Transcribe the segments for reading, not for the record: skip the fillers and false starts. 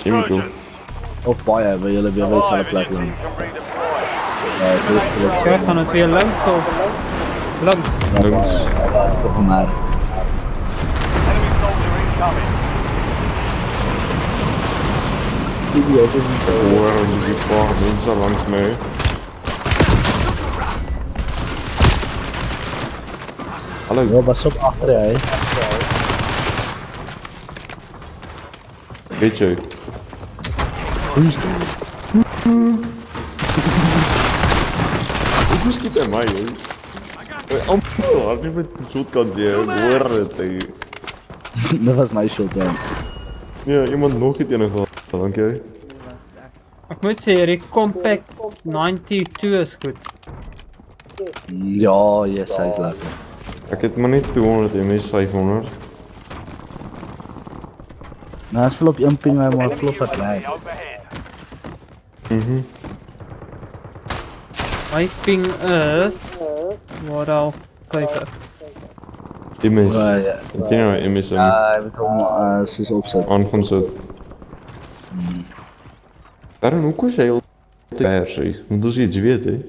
Chemical. Of baie, wil jullie weer dezelfde plek doen? Ja, gaan het weer langs of langs? Links. Toch maar. Hoor, er zit een paar mensen langs mij. Hallo. Ja, pas op achter jij. Weet je. Ik moest niet aan mij, hoor. Amper, had je met een shotgun hoor het, hé. Dat was mijn shotgun. Ja, iemand nog iets in een gehad, dank je. Ik moet zeggen, die Compact 92 is goed. Ja, yes, hij is lekker. Ik heb maar niet 200 MS 500. Nou, hij speelt op jumping, maar vlot wat lijkt. My ping is... Waar al? Kijken. MS. Ja, ja. Ik ken nou MS Ja, hij weet om ze is opzet. aan gaan zetten. Daarom ook was hij al te zeg. Want dat is iets weet, hè.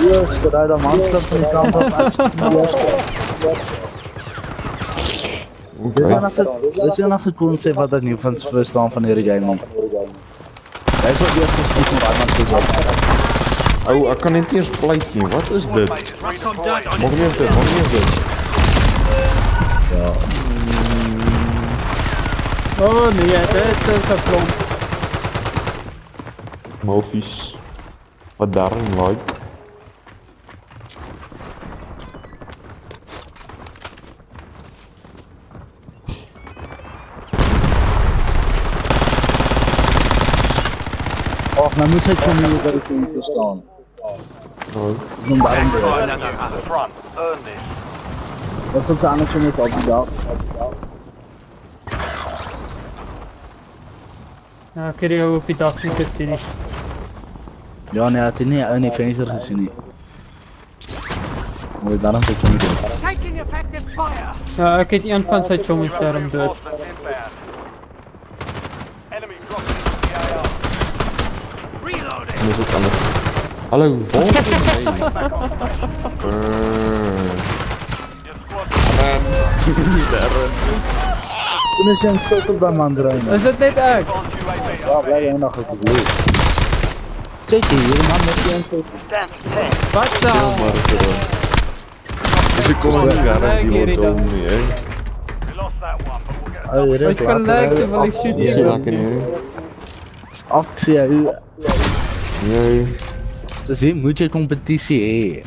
Yes, dat hij dan manschap van die kant op Dit is nog de concept wat ik nu van het verstaan van de game man. Hij is ook eerst goed van waar man te Oh, ik kan niet eens pleit nie. Wat is dit? Mag nie eens dit, mag nie eens dit. Ja. Oh nee, dit is een klomp. Mofies. Wat daarin like. Och, nou moest hij van nu dat ik niet verstaan. Oh. Dan daarom weer. Dat is op de andere kant op die dag. Ja, ik heb die op die dag niet gezien. Ja, nee, het is niet uit die venster gezien nie. Maar daarom zit je niet in. Taking effective fire. Ja, ik heb een van zijn jongens daarom dood. Reloading. Dat is ook anders. Hallo, volg Toen is je een soort op dat man draaien. Is het niet echt? Ja, blij jij nog even blij. Kijk hier, man met die een soort. Wat nou? Dus ik kom er niet aan, die wordt zo niet, hè. Oh, hier is Wat kan lijken van ik Die is studio? lekker niet, hè. Actie, Nee. dus hier moet je competitie heen.